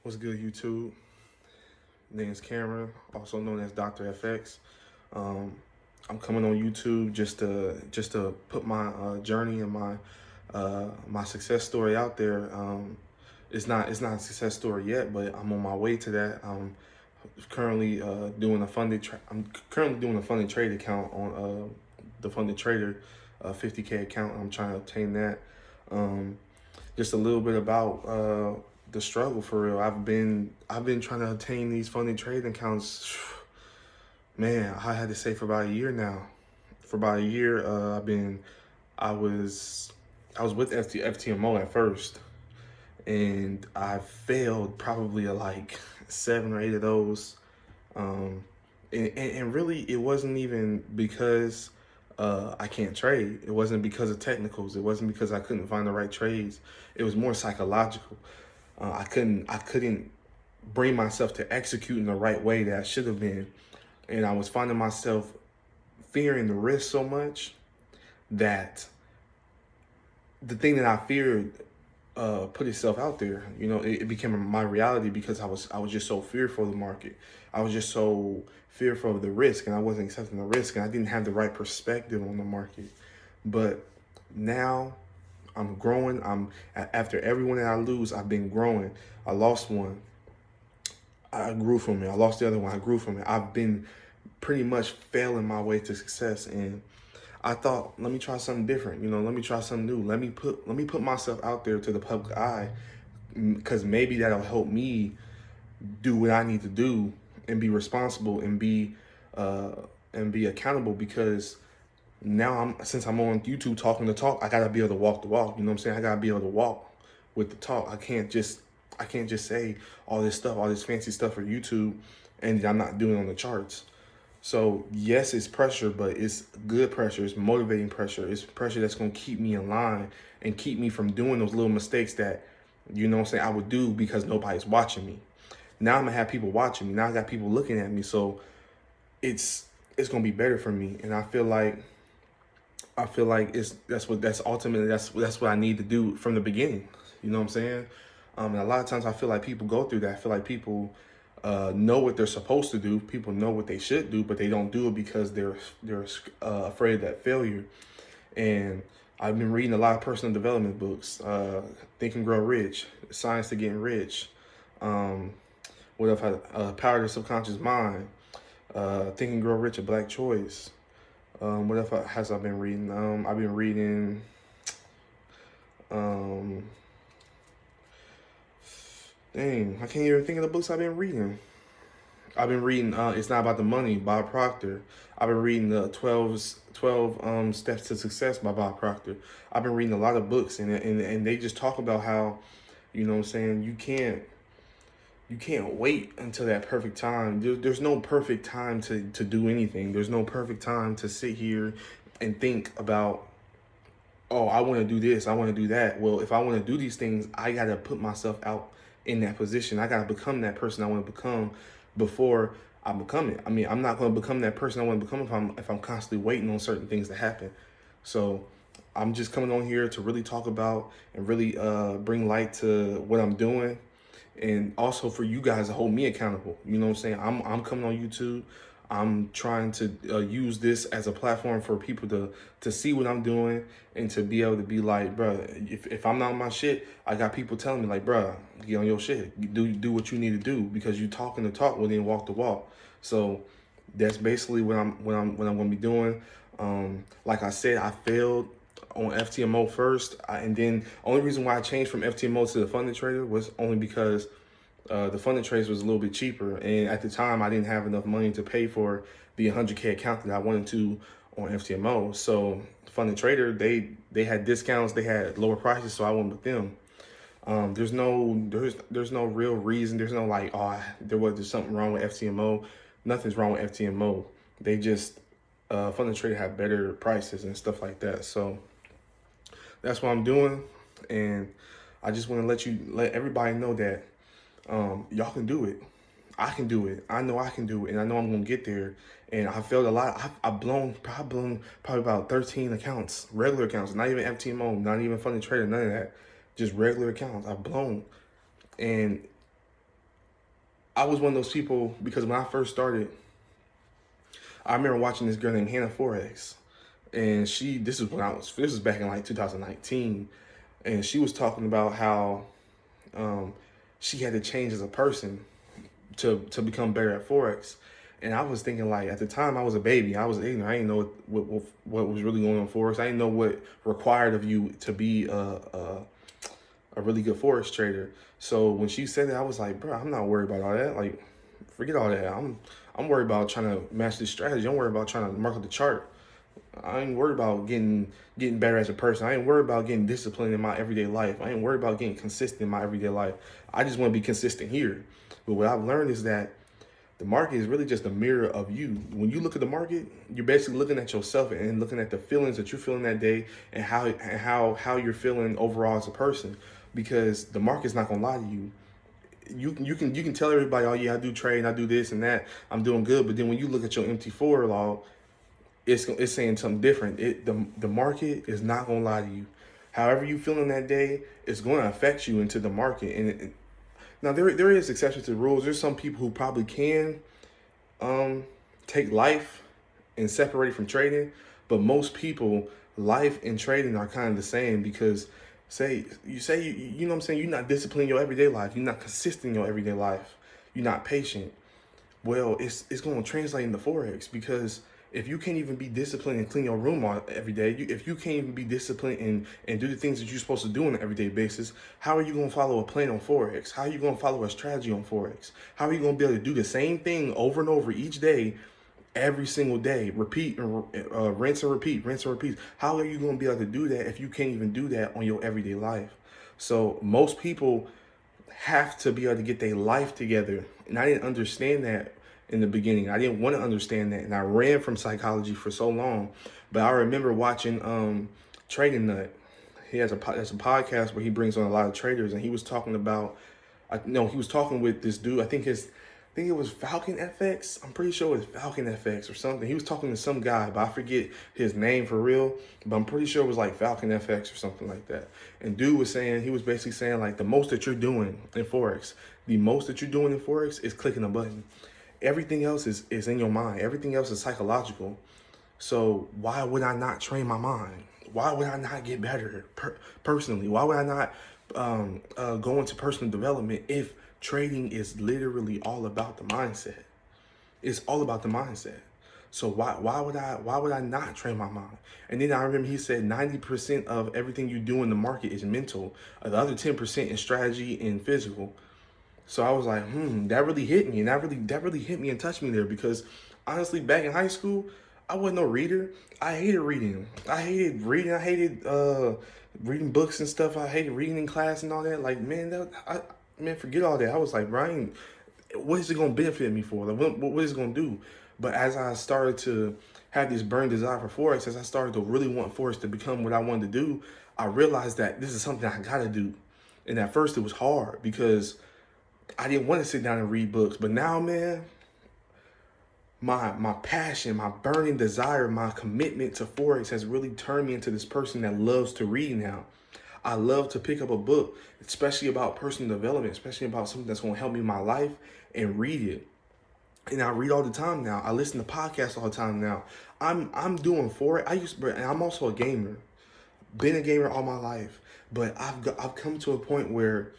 What's good, YouTube? Name's Cameron, also known as Dr. FX. Um, I'm coming on YouTube just to put my journey and my success story out there. It's not a success story yet, but I'm on my way to that. Currently doing a I'm currently doing a funded trade account on the funded trader, 50K account. I'm trying to obtain that. Um, just a little bit about the struggle for real. I've been trying to obtain these funded trading accounts. Man, I had to say for about a year now. For about a year, I was I was with FTMO at first, and I failed probably like 7 or 8 of those. Um, and really, it wasn't even because I can't trade. It wasn't because of technicals. It wasn't because I couldn't find the right trades. It was more psychological. I couldn't bring myself to execute in the right way that I should have been, and I was finding myself fearing the risk so much that the thing that I feared put itself out there. It became my reality because I was just so fearful of the market. I was just so fearful of the risk, and I wasn't accepting the risk, and I didn't have the right perspective on the market. But now I'm growing. After every one that I lose, I've been growing. I lost one, I grew from it. I lost the other one, I grew from it. I've been pretty much failing my way to success, and I thought, let me try something different. Let me try something new. Let me put myself out there to the public eye, because maybe that'll help me do what I need to do and be responsible uh, and be accountable. Because now since I'm on YouTube talking the talk, I gotta be able to walk the walk. You know what I'm saying? I gotta be able to walk with the talk. I can't just say all this stuff, all this fancy stuff for YouTube, and I'm not doing it on the charts. So yes, it's pressure, but it's good pressure. It's motivating pressure. It's pressure that's gonna keep me in line and keep me from doing those little mistakes that, what I'm saying, I would do because nobody's watching me. Now I'm gonna have people watching me. Now I got people looking at me. So it's gonna be better for me. And I feel like that's ultimately that's what I need to do from the beginning. You know what I'm saying? And a lot of times I feel like people go through that. I feel like people know what they're supposed to do. People know what they should do, but they don't do it because they're afraid of that failure. And I've been reading a lot of personal development books, Think and Grow Rich, Science to Getting Rich. Um, what if Power of the Subconscious Mind, Think and Grow Rich, A Black Choice. What else has I been reading? I've been reading. Um, Dang, I can't even think of the books I've been reading. I've been reading It's Not About the Money, Bob Proctor. I've been reading the 12 Steps to Success by Bob Proctor. I've been reading a lot of books, and they just talk about how, what I'm saying, you can't wait until that perfect time. There's no perfect time to do anything. There's no perfect time to sit here and think about, oh, I want to do this, I want to do that. Well, if I want to do these things, I got to put myself out in that position. I got to become that person I want to become before I become it. I mean, I'm not going to become that person I want to become if I'm constantly waiting on certain things to happen. So I'm just coming on here to really talk about and really bring light to what I'm doing, and also for you guys to hold me accountable. You know what I'm saying? I'm coming on YouTube. I'm trying to use this as a platform for people to see what I'm doing and to be able to be like, bro, if I'm not on my shit, I got people telling me like, bro, get on your shit. Do what you need to do, because you talking the talk, well then walk the walk. So that's basically what I'm gonna be doing. Like I said, I failed on FTMO first, and then only reason why I changed from FTMO to the funded trader was only because the funded trades was a little bit cheaper, and at the time I didn't have enough money to pay for the 100K account that I wanted to on FTMO. So funded trader, they had discounts, they had lower prices, so I went with them. There's no real reason. There's no like, oh, there's something wrong with FTMO. Nothing's wrong with FTMO. They just funded trader had better prices and stuff like that. So that's what I'm doing, and I just want to let everybody know that y'all can do it. I can do it. I know I can do it, and I know I'm gonna get there. And I failed a lot. I've blown probably about 13 accounts, regular accounts, not even FTMO, not even funded trader, none of that, just regular accounts. I've blown, and I was one of those people because when I first started, I remember watching this girl named Hannah Forex, and this was back in like 2019, and she was talking about how um, she had to change as a person to become better at forex. And I was thinking, like, at the time I was a baby, I was ignorant. I didn't know what was really going on in forex. I didn't know what required of you to be a really good forex trader. So when she said that, I was like, bro, I'm not worried about all that. Like, forget all that. I'm worried about trying to match this strategy. I'm worried about trying to mark up the chart. I ain't worried about getting better as a person. I ain't worried about getting disciplined in my everyday life. I ain't worried about getting consistent in my everyday life. I just want to be consistent here. But what I've learned is that the market is really just a mirror of you. When you look at the market, you're basically looking at yourself and looking at the feelings that you're feeling that day and how you're feeling overall as a person. Because the market's not gonna lie to you. You can tell everybody, oh yeah, I do trade and I do this and that, I'm doing good. But then when you look at your MT4 log, it's saying something different. The market is not gonna lie to you. However you feeling that day, it's going to affect you into the market. Now there is exceptions to the rules. There's some people who probably can take life and separate it from trading, but most people, life and trading are kind of the same because you know what I'm saying, you're not disciplined in your everyday life, you're not consistent in your everyday life, you're not patient. Well, it's going to translate into forex because if you can't even be disciplined and clean your room every day, if you can't even be disciplined and do the things that you're supposed to do on an everyday basis, how are you going to follow a plan on forex? How are you going to follow a strategy on forex? How are you going to be able to do the same thing over and over each day, every single day, repeat and rinse and repeat, rinse and repeat? How are you going to be able to do that if you can't even do that on your everyday life? So most people have to be able to get their life together, and I didn't understand that in the beginning. I didn't want to understand that, and I ran from psychology for so long. But I remember watching Trading Nut. He has a podcast where he brings on a lot of traders, and he was talking about, he was talking with this dude. I think it was Falcon FX. I'm pretty sure it was Falcon FX or something. He was talking to some guy, but I forget his name for real. But I'm pretty sure it was like Falcon FX or something like that. And dude was saying, he was basically saying like the most that you're doing in forex is clicking a button. Everything else is in your mind. Everything else is psychological. So why would I not train my mind? Why would I not get better personally? Why would I not go into personal development if trading is literally all about the mindset? It's all about the mindset. So why would I not train my mind? And then I remember he said 90% of everything you do in the market is mental. The other 10% is strategy and physical. So I was like, that really hit me, and that really hit me and touched me there because honestly, back in high school, I wasn't no reader. I hated reading. I hated reading books and stuff. I hated reading in class and all that. Like, man, forget all that. I was like, Brian, what is it gonna benefit me for? Like, what is it gonna do? But as I started to have this burning desire for forex, as I started to really want forex to become what I wanted to do, I realized that this is something I gotta do. And at first, it was hard because I didn't want to sit down and read books, but now, man, my passion, my burning desire, my commitment to forex has really turned me into this person that loves to read now. I love to pick up a book, especially about personal development, especially about something that's going to help me in my life, and read it. And I read all the time now. I listen to podcasts all the time now. I'm doing forex. And I'm also a gamer. Been a gamer all my life, but I've come to a point where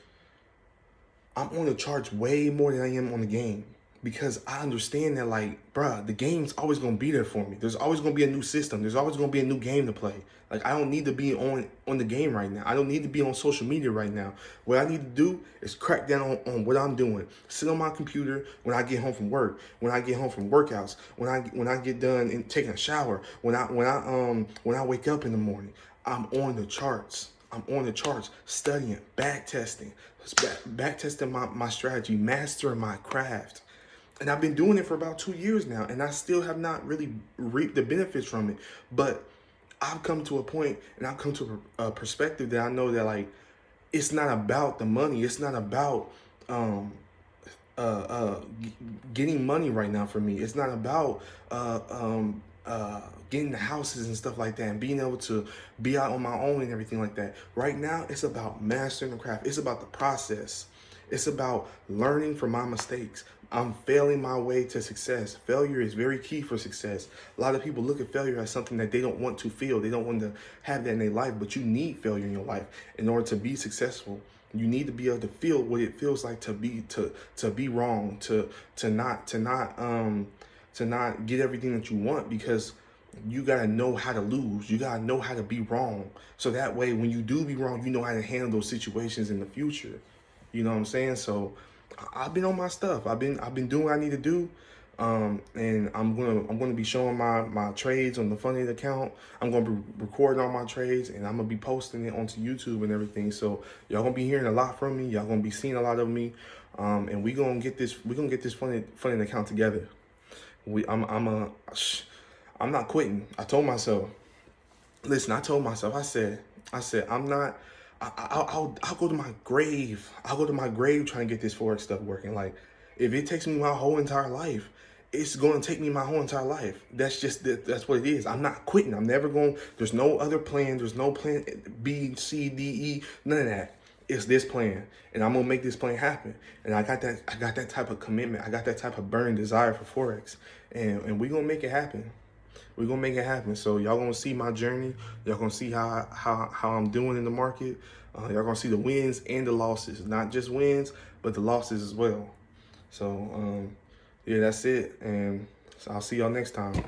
I'm on the charts way more than I am on the game because I understand that, like, bruh, the game's always going to be there for me. There's always going to be a new system. There's always going to be a new game to play. Like, I don't need to be on the game right now. I don't need to be on social media right now. What I need to do is crack down on what I'm doing. Sit on my computer when I get home from work, when I get home from workouts, when I get done and taking a shower, when I wake up in the morning. I'm on the charts. Studying, back testing my strategy, mastering my craft. And I've been doing it for about 2 years now, and I still have not really reaped the benefits from it. But I've come to a point, and I've come to a perspective that I know that, like, it's not about the money. It's not about getting money right now for me. It's not about getting the houses and stuff like that and being able to be out on my own and everything like that. Right now, it's about mastering the craft. It's about the process. It's about learning from my mistakes. I'm failing my way to success. Failure is very key for success. A lot of people look at failure as something that they don't want to feel. They don't want to have that in their life, but you need failure in your life in order to be successful. You need to be able to feel what it feels like to be wrong, to not get everything that you want, because you gotta know how to lose. You gotta know how to be wrong. So that way, when you do be wrong, you know how to handle those situations in the future. You know what I'm saying? So I've been on my stuff. I've been doing what I need to do. And I'm gonna be showing my trades on the Funded account. I'm gonna be recording all my trades, and I'm gonna be posting it onto YouTube and everything. So y'all gonna be hearing a lot from me. Y'all gonna be seeing a lot of me. And we gonna get this Funded account together. I'm not quitting. I told myself, listen, I said, I'm not, I'll go to my grave. I'll go to my grave trying to get this Forex stuff working. Like, if it takes me my whole entire life, it's going to take me my whole entire life. That's what it is. I'm not quitting. I'm never going, there's no other plan. There's no plan B, C, D, E, none of that. It's this plan, and I'm gonna make this plan happen. And I got that type of commitment. I got that type of burning desire for Forex, and we gonna make it happen. We're gonna make it happen. So y'all gonna see my journey. Y'all gonna see how I'm doing in the market. Y'all gonna see the wins and the losses. Not just wins, but the losses as well. So yeah, that's it. And so I'll see y'all next time.